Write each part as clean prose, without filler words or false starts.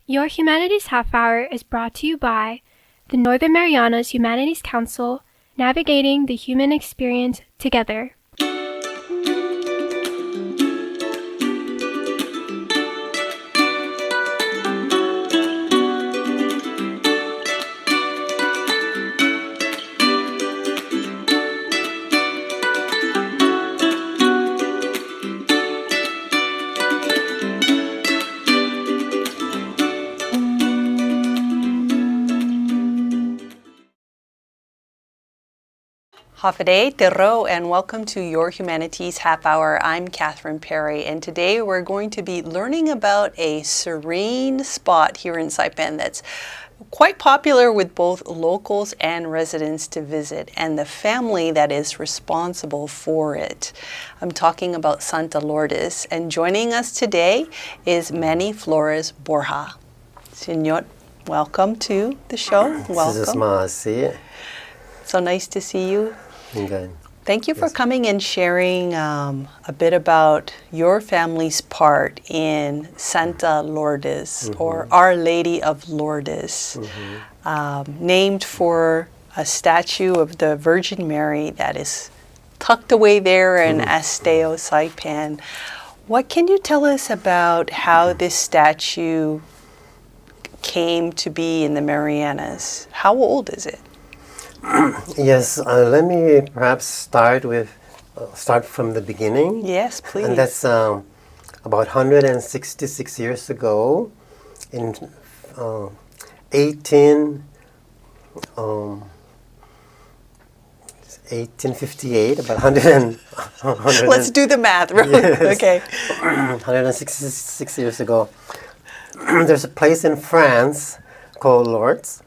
Your Humanities Half Hour is brought to you by the Northern Marianas Humanities Council, navigating the human experience together. Hafide Terro, and welcome to Your Humanities Half Hour. I'm Catherine Perry, and today we're going to be learning about a serene spot here in Saipan that's quite popular with both locals and residents to visit, and the family that is responsible for it. I'm talking about Santa Lourdes, and joining us today is Manny Flores Borja. Senor, welcome to the show. Welcome. So nice to see you. Okay. Thank you for coming and sharing a bit about your family's part in Santa Lourdes, or Our Lady of Lourdes, named for a statue of the Virgin Mary that is tucked away there in Asteo, Saipan. What can you tell us about how this statue came to be in the Marianas? How old is it? Yes, let me perhaps start from the beginning. Yes, please. And that's about 166 years ago, in 1858, about 100. Let's do the math. Yes. Okay. 166 years ago. There's a place in France called Lourdes.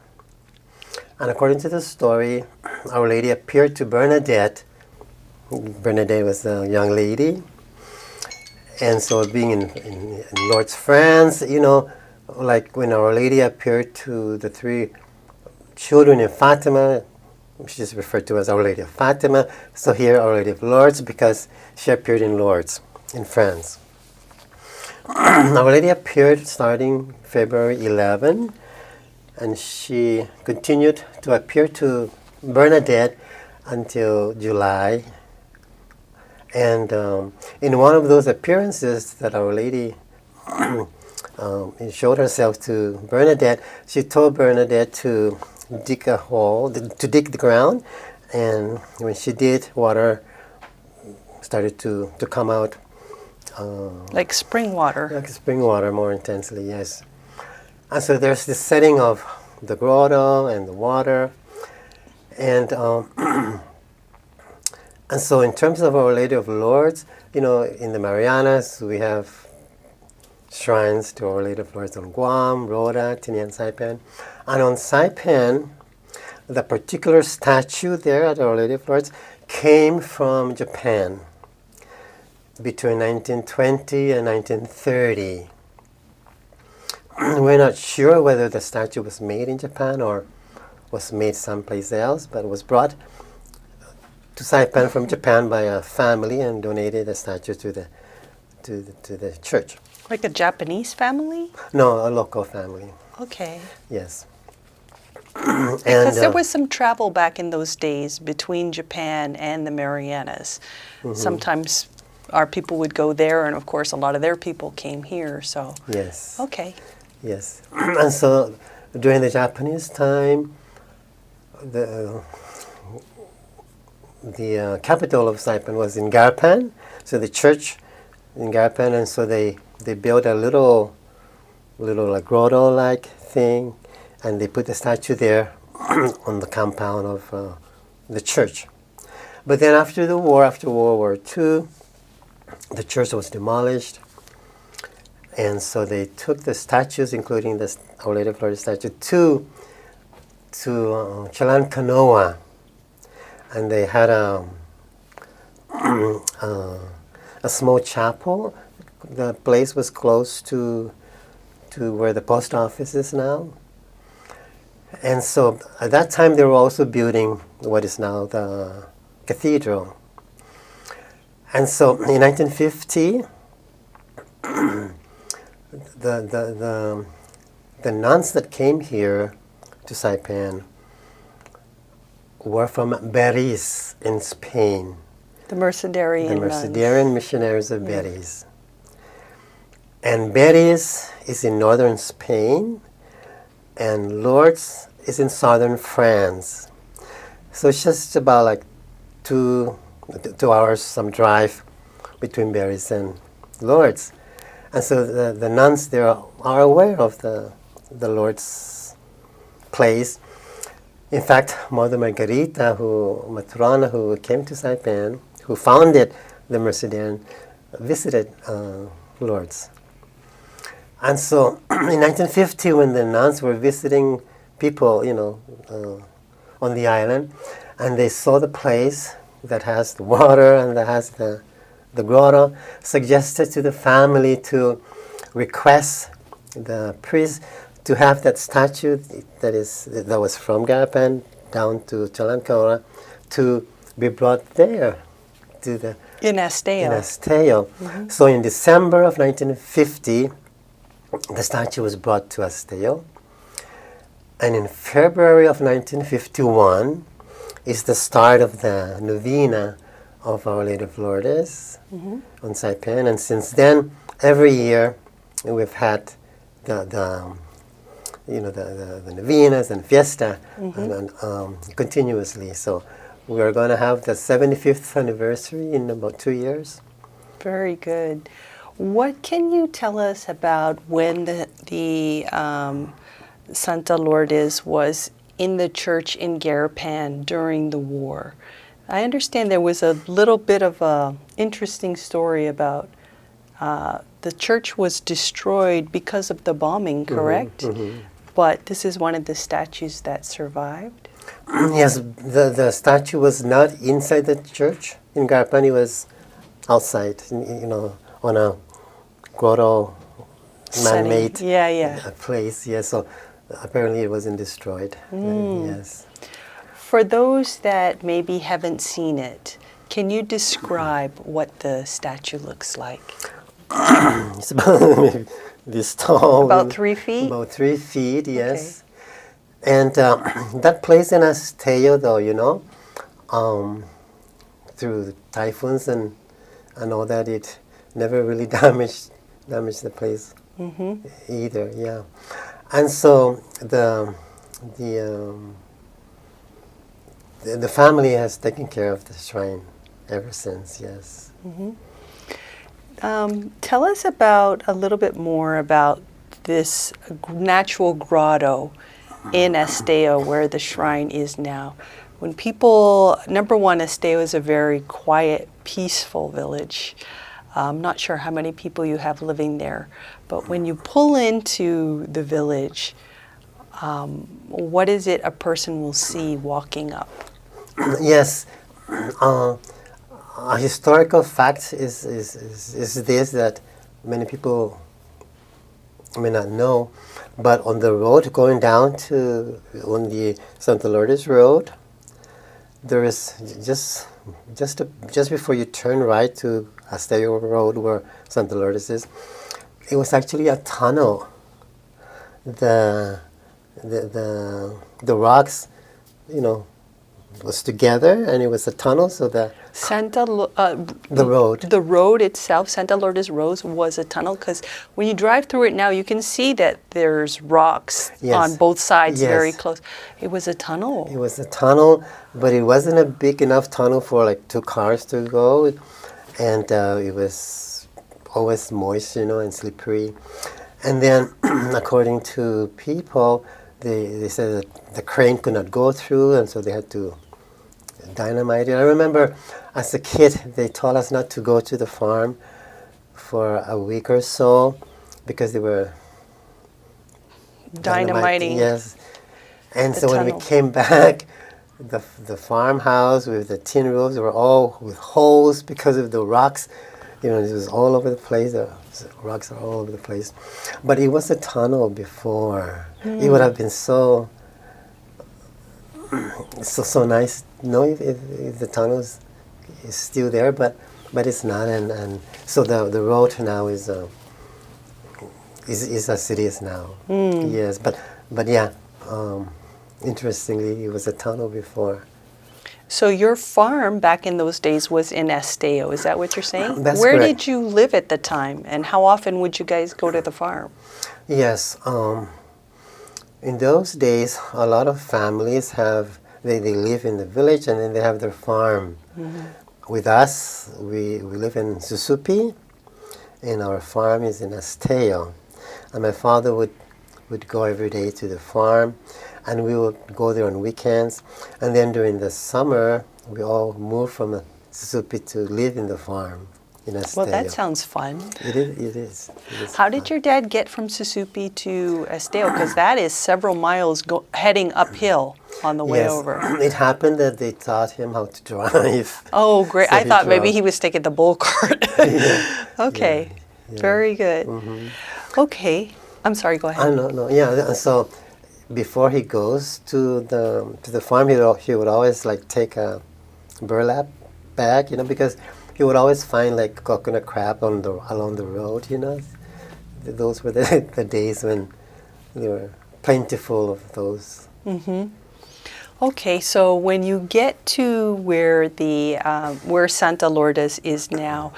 And according to the story, Our Lady appeared to Bernadette. Bernadette was a young lady. And so being in Lourdes, France, you know, like when Our Lady appeared to the three children in Fatima, she is referred to as Our Lady of Fatima. So here, Our Lady of Lourdes, because she appeared in Lourdes, in France. Our Lady appeared starting February 11, and she continued to appear to Bernadette until July. And in one of those appearances that Our Lady showed herself to Bernadette, she told Bernadette to dig a hole, to dig the ground. And when she did, water started to come out. Like spring water. Like spring water, more intensely, yes. And so there's this setting of the grotto and the water. And and so in terms of Our Lady of Lourdes, you know, in the Marianas, we have shrines to Our Lady of Lourdes on Guam, Rota, Tinian, Saipan. And on Saipan, the particular statue there at Our Lady of Lourdes came from Japan between 1920 and 1930. We're not sure whether the statue was made in Japan or was made someplace else, but it was brought to Saipan from Japan by a family and donated the statue to the church. Like a Japanese family? No, a local family. Okay. Yes. Because there was some travel back in those days between Japan and the Marianas. Sometimes our people would go there, and of course a lot of their people came here, so. Yes. Okay. Yes. And so during the Japanese time, the capital of Saipan was in Garpan, so the church in Garpan, and so they built a little like grotto-like thing, and they put the statue there on the compound of the church. But then after the war, after World War II, the church was demolished, and so they took the statues, including the Our Lady of Lourdes statue, to Chalancanoa, and they had a small chapel. The place was close to where the post office is now. And so at that time they were also building what is now the cathedral. And so in 1950, the the nuns that came here to Saipan were from Beris in Spain. The Mercedarian The nuns. Mercedarian missionaries of Beris. And Beris is in northern Spain, and Lourdes is in southern France. So it's just about like 2 hours some drive between Beris and Lourdes. And so the nuns there are aware of the Lourdes place. In fact, Mother Matrona, who came to Saipan, who founded the Mercedarian, visited Lourdes. And so in 1950, when the nuns were visiting people, on the island, and they saw the place that has the water and that has the grotto, suggested to the family to request the priest to have that statue that was from Garapan down to Chalancora to be brought there to the In Esteo. in Esteo. So in December of 1950, the statue was brought to Esteo. And in February of 1951 is the start of the novena of Our Lady of Lourdes on Saipan. And since then, every year we've had the novenas and fiesta and continuously. So we are going to have the 75th anniversary in about 2 years. Very good. What can you tell us about when the Santa Lourdes was in the church in Garapan during the war? I understand there was a little bit of a interesting story about the church was destroyed because of the bombing, correct? But this is one of the statues that survived? Yes, the statue was not inside the church in Garapan. It was outside, on a grotto, man-made place. Yes, so apparently it wasn't destroyed. Yes. For those that maybe haven't seen it, can you describe what the statue looks like? It's about this tall. About 3 feet? About 3 feet, yes. And that place in Esteo, though, through typhoons and all that, it never really damaged the place either. Yeah, and so the family has taken care of the shrine ever since. Yes. Tell us a little bit more about this natural grotto in Esteo where the shrine is now. When people, number one, Esteo is a very quiet, peaceful village. I'm not sure how many people you have living there, but when you pull into the village, what is it a person will see walking up? Yes. A historical fact is this that many people may not know, but on the road going down on the Santa Lourdes Road, there is just before you turn right to Esteo Road where Santa Lourdes is, it was actually a tunnel. The rocks, was together, and it was a tunnel, so the road. The road itself, Santa Lourdes Road, was a tunnel, because when you drive through it now, you can see that there's rocks on both sides very close. It was a tunnel. It was a tunnel, but it wasn't a big enough tunnel for like 2 cars to go, and it was always moist, and slippery. And then, according to people, they said that the crane could not go through, and so they had to dynamite it. I remember as a kid, they told us not to go to the farm for a week or so because they were dynamiting. Yes. And so when we came back, the farmhouse with the tin roofs were all with holes because of the rocks. It was all over the place. The rocks are all over the place. But it was a tunnel before. It would have been so nice, if the tunnel is still there, but it's not, and so the road now is is as it is now. Yes, but yeah, interestingly, it was a tunnel before. So your farm back in those days was in Esteo, is that what you're saying? That's Where correct. did you live at the time, and how often would you guys go to the farm? Yes, in those days, a lot of families they live in the village and then they have their farm. With us, we live in Susupi, and our farm is in Esteo. And my father would go every day to the farm, and we would go there on weekends. And then during the summer, we all moved from Susupi to live in the farm in Esteo. Well, that sounds fun. It is. It is How fun. did your dad get from Susupi to Esteo? Because that is several miles heading uphill on the way Yes. over. It happened that they taught him how to drive. Oh, great. So I he thought maybe drove. he was taking the bull cart. Okay, very good. Okay, I'm sorry, go ahead. No. Yeah, and so before he goes to the farm, he would always like take a burlap bag, because he would always find like coconut crab along the road, Those were the days when they were plentiful of those. Okay, so when you get to where where Santa Lourdes is now,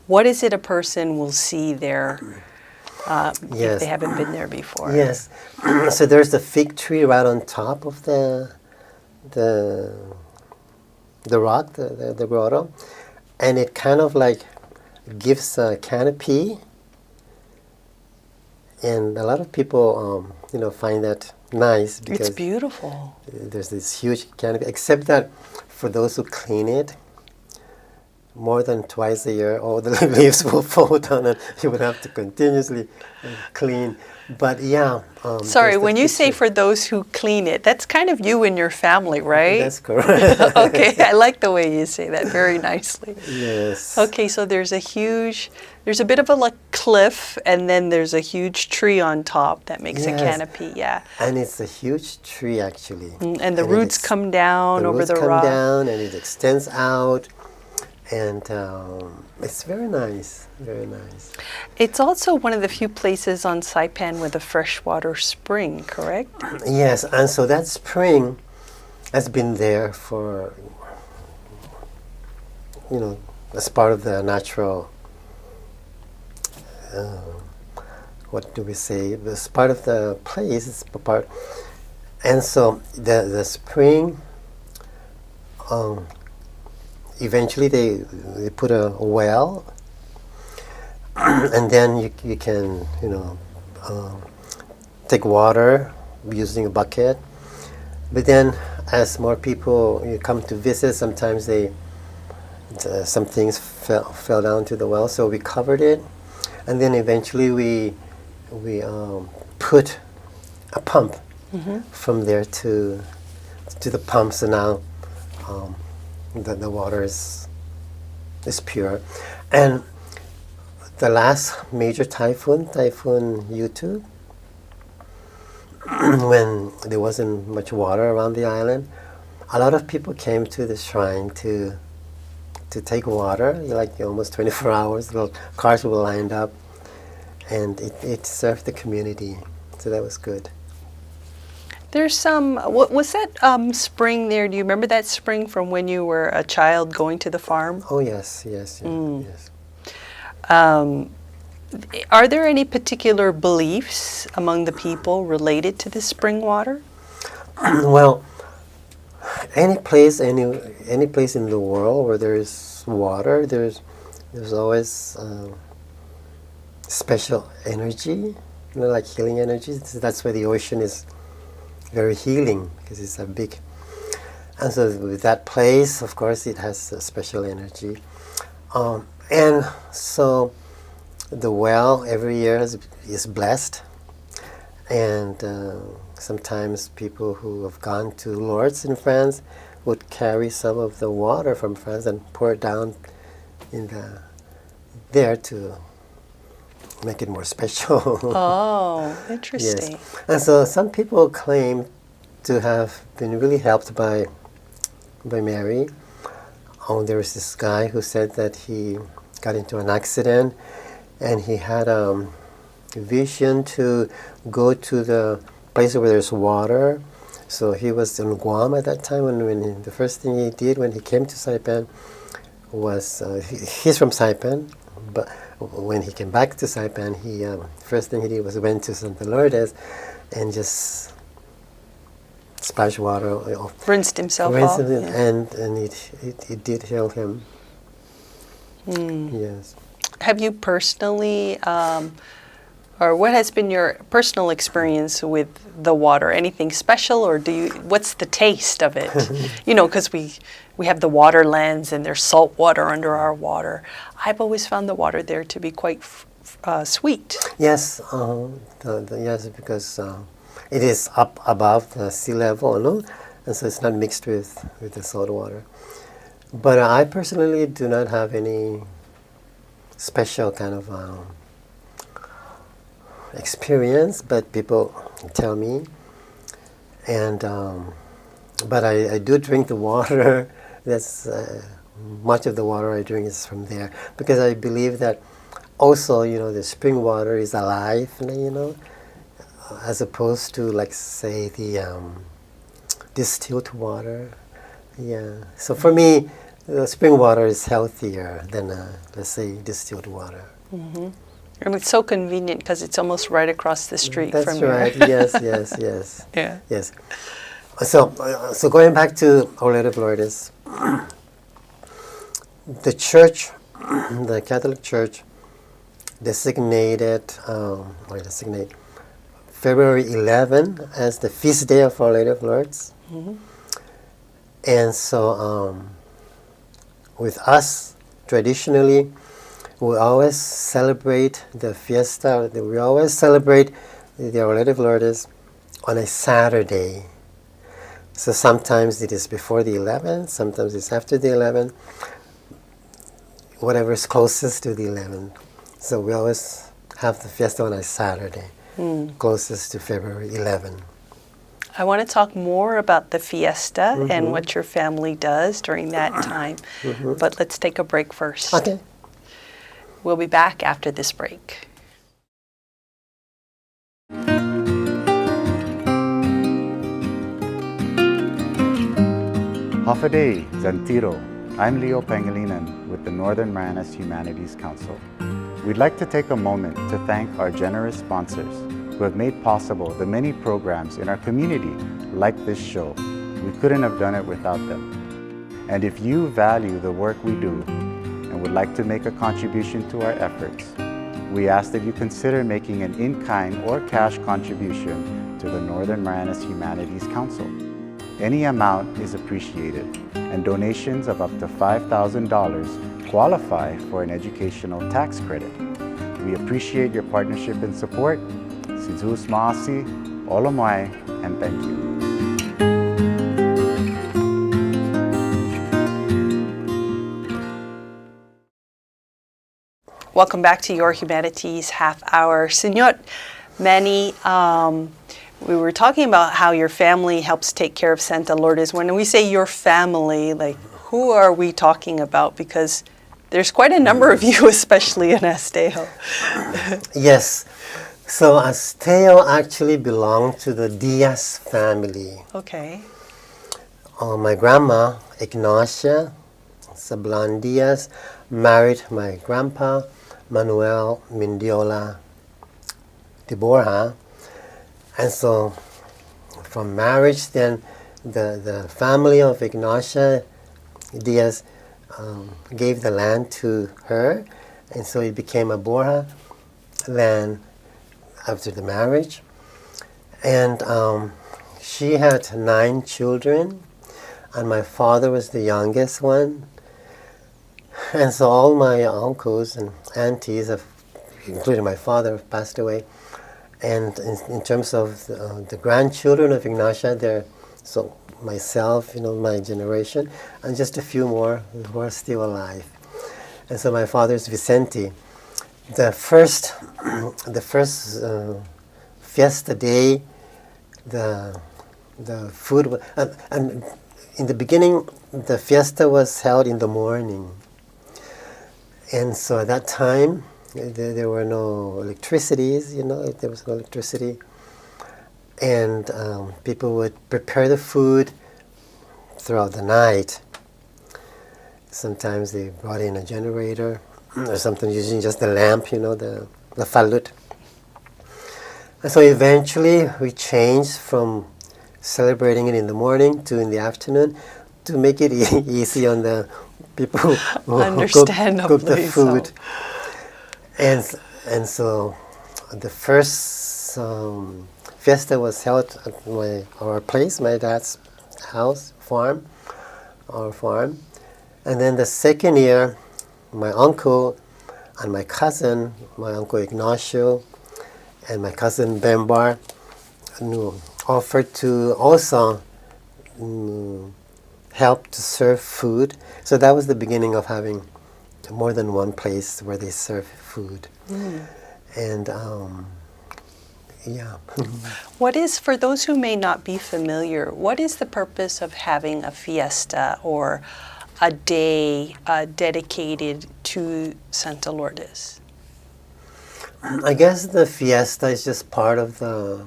what is it a person will see there if Yes. they haven't been there before? Yes. So there's the fig tree right on top of the rock, the grotto, and it kind of like gives a canopy, and a lot of people, find that nice because It's beautiful. there's this huge canopy. Except that for those who clean it, more than twice a year, all the leaves will fall down, and you would have to continuously clean. But yeah. Sorry, there's the when you fig say tree. for those who clean it, that's kind of you and your family, right? That's correct. Okay, I like the way you say that very nicely. Yes. Okay, so there's a bit of a like cliff, and then there's a huge tree on top that makes a Yes. canopy, yeah. And it's a huge tree, actually. And the it roots ex- come down the over roots the come rock. down, and it extends out, and it's very nice, very nice. It's also one of the few places on Saipan with a freshwater spring, correct? Yes, and so that spring has been there for, as part of the natural, what do we say? It's part of the place, it's part. And so the spring, eventually they put a well, and then you can take water using a bucket. But then as more people come to visit, sometimes some things fell down to the well, so we covered it, and then eventually we put a pump from there to the pump, so now the water is pure. And the last major typhoon Yutu, when there wasn't much water around the island, a lot of people came to the shrine to take water, like almost 24 hours. Little cars were lined up, and it served the community, so that was good. There's some, what was that spring there? Do you remember that spring from when you were a child going to the farm? Oh yes. Are there any particular beliefs among the people related to the spring water? Well, any place in the world where there's water, there's always special energy, like healing energy. That's why the ocean is very healing, because it's a big. And so with that place, of course, it has a special energy, and so the well every year is blessed, and sometimes people who have gone to Lourdes in France would carry some of the water from France and pour it down there to make it more special. Oh, interesting. Yes. And so some people claim to have been really helped by Mary. There was this guy who said that he got into an accident, and he had vision to go to the place where there's water. So he was in Guam at that time, the first thing he did when he came to Saipan was, he's from Saipan, but when he came back to Saipan, he first thing he did was went to Santa Lourdes and just splash water off. Rinsed himself off. And it did heal him. Yes. Have you personally, or what has been your personal experience with the water? Anything special, or what's the taste of it? You know, because we have the water lands and there's salt water under our water. I've always found the water there to be quite sweet. Yes, yes, because it is up above the sea level, no? And so it's not mixed with the salt water. But I personally do not have any special kind of experience, but people tell me. And but I do drink the water. That's much of the water I drink is from there, because I believe that also, you know, the spring water is alive, you know, as opposed to, like, say, the distilled water. Yeah. So for me, the spring water is healthier than, let's say, distilled water. Mm-hmm. And it's so convenient because it's almost right across the street from here. That's right. Yes, yes, yes. Yeah. Yes. So going back to Our Lady of Lourdes, the church, the Catholic Church, designated February 11 as the feast day of Our Lady of Lourdes. Mm-hmm. And so with us, traditionally, we always celebrate the fiesta, we always celebrate the Our Lady of Lourdes on a Saturday. So sometimes it is before the 11th, sometimes it's after the 11th, whatever is closest to the 11th. So we always have the fiesta on a Saturday, closest to February 11. I want to talk more about the fiesta and what your family does during that time, but let's take a break first. Okay. We'll be back after this break. Hafaday, Zantiro. I'm Leo Pangilinan with the Northern Marianas Humanities Council. We'd like to take a moment to thank our generous sponsors who have made possible the many programs in our community like this show. We couldn't have done it without them. And if you value the work we do and would like to make a contribution to our efforts, we ask that you consider making an in-kind or cash contribution to the Northern Marianas Humanities Council. Any amount is appreciated, and donations of up to $5,000 qualify for an educational tax credit. We appreciate your partnership and support. Si Zeus Maasi, Olomai, and thank you. Welcome back to Your Humanities Half Hour. Señor Manny, we were talking about how your family helps take care of Santa Lourdes. When we say your family, like, who are we talking about? Because there's quite a number of you, especially in Esteo. Yes. So Esteo actually belonged to the Diaz family. Okay. My grandma, Ignacia Sablan Diaz, married my grandpa, Manuel Mindiola de Borja. And so from marriage, then the family of Ignacia Diaz gave the land to her, and so it became a Borja land after the marriage. And she had 9 children, and my father was the youngest one. And so all my uncles and aunties, including my father, have passed away. And in terms of the grandchildren of Ignacia, so myself, my generation, and just a few more who are still alive. And so my father's Vicente. The first fiesta day, the food, and in the beginning, the fiesta was held in the morning. And so at that time, There were no electricities, there was no electricity. And people would prepare the food throughout the night. Sometimes they brought in a generator, or sometimes using just the lamp, the falut. And so eventually we changed from celebrating it in the morning to in the afternoon to make it easy on the people who cook the food. So. And so the first fiesta was held at our place, my dad's house, our farm. And then the second year, my uncle and my cousin, my uncle Ignacio and my cousin Bembar, offered to also help to serve food. So that was the beginning of having more than one place where they serve food. And yeah. What is, for those who may not be familiar, what is the purpose of having a fiesta or a day dedicated to Santa Lourdes? I guess the fiesta is just part of the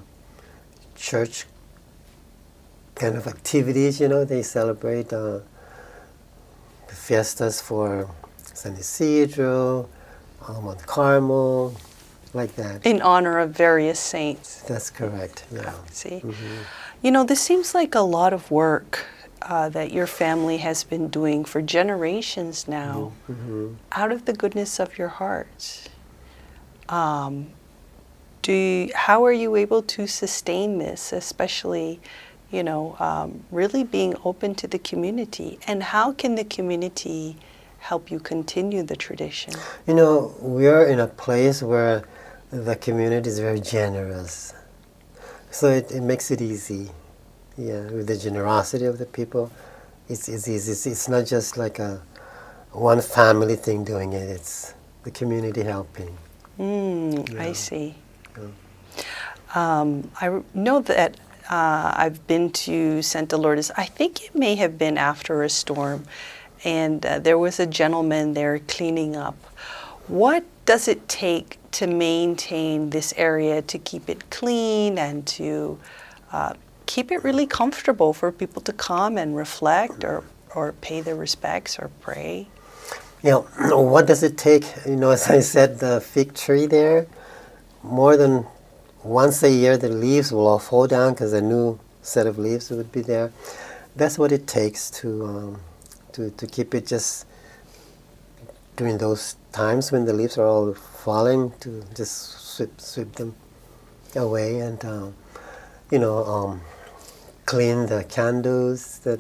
church kind of activities, They celebrate the fiestas for San Isidro, Mount Carmel, like that. In honor of various saints. That's correct, yeah. See? Mm-hmm. This seems like a lot of work that your family has been doing for generations now, out of the goodness of your heart. How are you able to sustain this, especially, really being open to the community? And how can the community help you continue the tradition? We are in a place where the community is very generous. So it makes it easy. Yeah, with the generosity of the people, it's easy. It's not just like a one family thing doing it. It's the community helping. I see. I know that I've been to Santa Lourdes. I think it may have been after a storm, and there was a gentleman there cleaning up. What does it take to maintain this area, to keep it clean and to keep it really comfortable for people to come and reflect or pay their respects or pray? What does it take? As I said, the fig tree there, more than once a year the leaves will all fall down because a new set of leaves would be there. That's what it takes to keep it just during those times when the leaves are all falling, to just sweep them away and clean the candles, the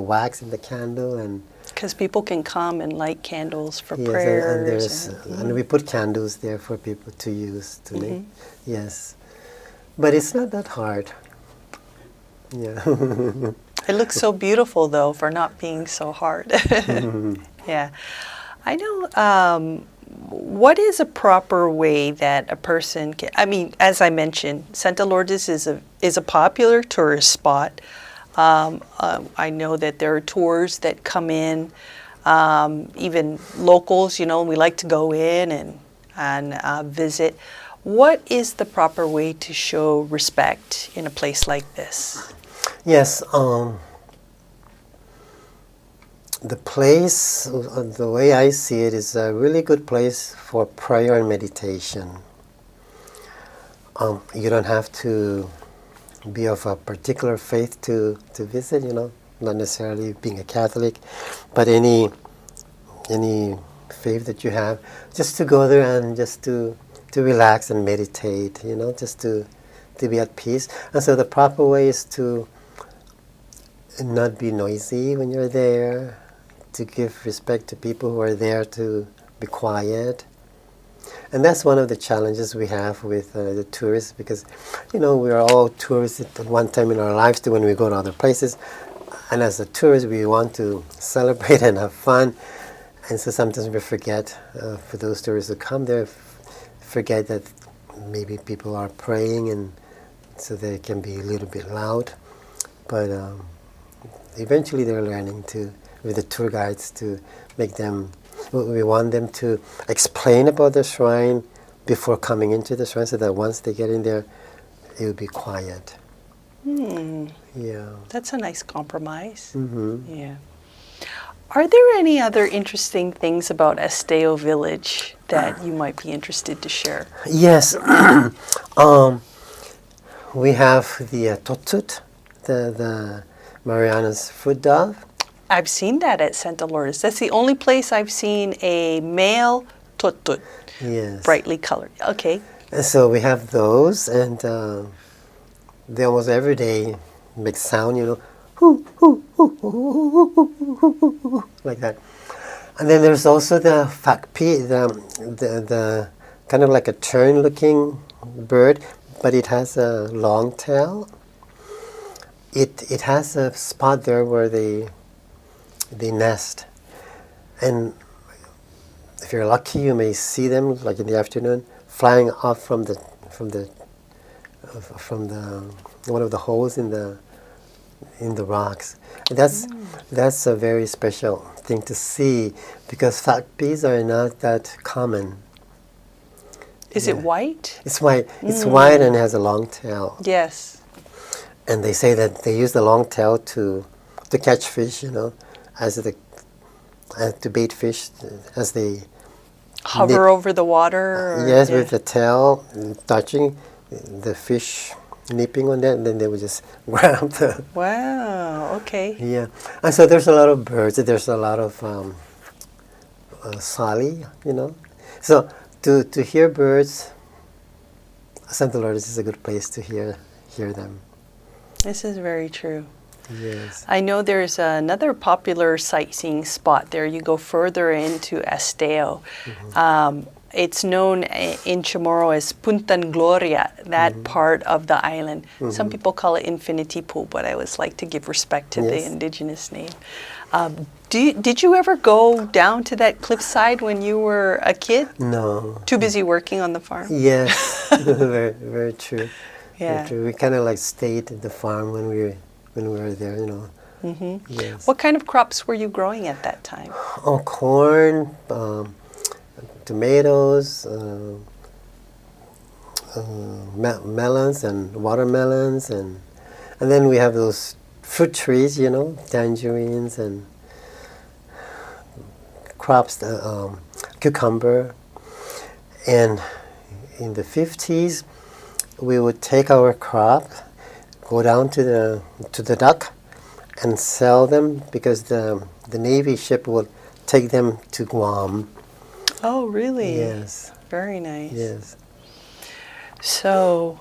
wax in the candle, and because people can come and light candles for prayers. And we put candles there for people to use today. Yes, but it's not that hard. Yeah. It looks so beautiful, though, for not being so hard. Yeah. I know, what is a proper way that a person can, as I mentioned, Santa Lourdes is a popular tourist spot. I know that there are tours that come in, even locals, we like to go in and visit. What is the proper way to show respect in a place like this? Yes, the place, the way I see it, is a really good place for prayer and meditation. You don't have to be of a particular faith to visit, not necessarily being a Catholic, but any faith that you have, just to go there and just to relax and meditate, just to be at peace. And so the proper way is to not be noisy when you're there, to give respect to people who are there, to be quiet. And that's one of the challenges we have with the tourists, because, we are all tourists at one time in our lives too when we go to other places. And as a tourist, we want to celebrate and have fun. And so sometimes we forget, for those tourists who come there, forget that maybe people are praying, and so they can be a little bit loud. But eventually they're learning with the tour guides, to make them we want them to explain about the shrine before coming into the shrine, so that once they get in there, it will be quiet. Yeah. That's a nice compromise. Mm-hmm. Yeah. Are there any other interesting things about Esteo Village that you might be interested to share? Yes. We have the totut, the Mariana's fruit dove. I've seen that at Santa Lourdes. That's the only place I've seen a male tutut, Yes. brightly colored. Okay. And so we have those, and they almost every day make sound, hoo, hoo, hoo, hoo, hoo, hoo, hoo, hoo, like that. And then there's also the fakpi, the kind of like a tern-looking bird, but it has a long tail. It has a spot there where they nest, and if you're lucky, you may see them like in the afternoon flying off from the one of the holes in the rocks. And that's a very special thing to see, because fakpis are not that common. Is it white? It's white. It's white and has a long tail. Yes. And they say that they use the long tail to catch fish, as to bait fish as they Hover over the water? Or, yes, yeah. with the tail touching the fish, nipping on that, and then they would just grab the. Wow, okay. Yeah, and so there's a lot of birds. There's a lot of sali, So to hear birds, Santa Lourdes is a good place to hear them. This is very true. Yes. I know there's another popular sightseeing spot there. You go further into Esteo. It's known in Chamorro as Puntan Gloria, that part of the island. Some people call it Infinity Pool, but I always like to give respect to the indigenous name. Did you ever go down to that cliffside when you were a kid? No. Too busy working on the farm? Yes, very, very true. Yeah. Very true. We kind of like stayed at the farm when we were there, Yes. What kind of crops were you growing at that time? Oh, corn, tomatoes, melons and watermelons, and then we have those fruit trees, tangerines and crops, cucumber. And in the 50s, we would take our crop, go down to the dock, and sell them, because the Navy ship would take them to Guam. Oh, really? Yes. Very nice. Yes. So,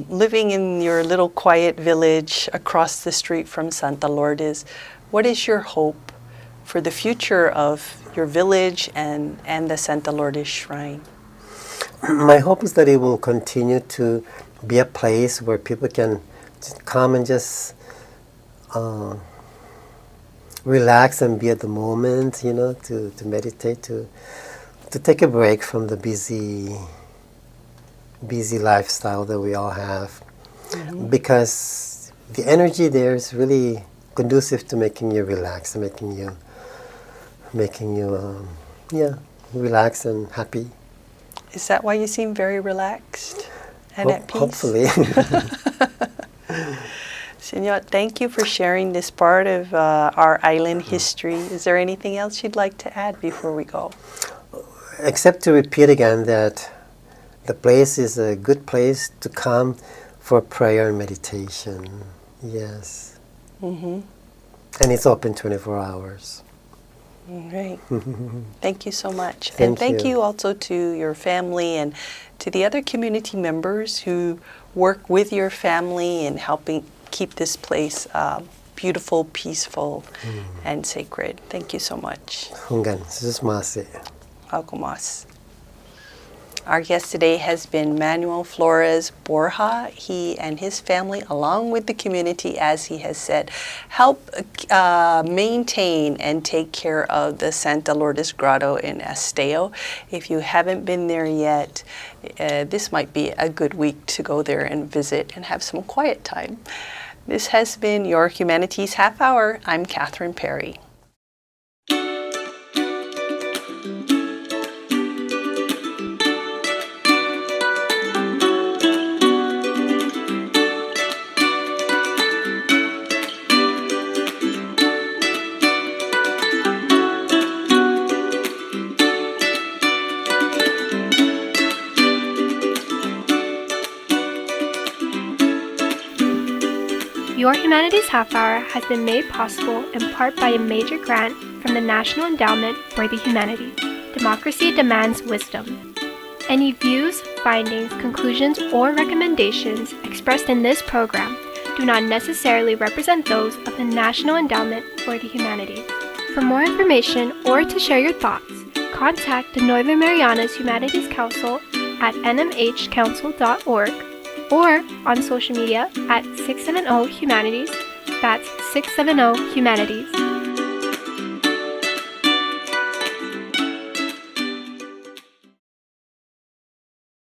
living in your little quiet village across the street from Santa Lourdes, what is your hope for the future of your village and the Santa Lourdes Shrine? My hope is that it will continue to be a place where people can come and just relax and be at the moment, to meditate, to take a break from the busy lifestyle that we all have. Because the energy there is really conducive to making you relax and making you relax and happy. Is that why you seem very relaxed and at peace? Hopefully. Senor, thank you for sharing this part of our island history. Is there anything else you'd like to add before we go? Except to repeat again that the place is a good place to come for prayer and meditation. Yes. And it's open 24 hours. Great. Thank you so much. Thank Thank you. you also to your family and to the other community members who work with your family in helping keep this place beautiful, peaceful, and sacred. Thank you so much. Hungan, susmasi. Alcomas. Our guest today has been Manuel Flores Borja. He and his family, along with the community, as he has said, help maintain and take care of the Santa Lourdes Grotto in Esteo. If you haven't been there yet, this might be a good week to go there and visit and have some quiet time. This has been your Humanities Half Hour. I'm Catherine Perry. Your Humanities Half Hour has been made possible in part by a major grant from the National Endowment for the Humanities. Democracy demands wisdom. Any views, findings, conclusions, or recommendations expressed in this program do not necessarily represent those of the National Endowment for the Humanities. For more information or to share your thoughts, contact the Northern Marianas Humanities Council at nmhcouncil.org or on social media at 670 Humanities. That's 670 Humanities.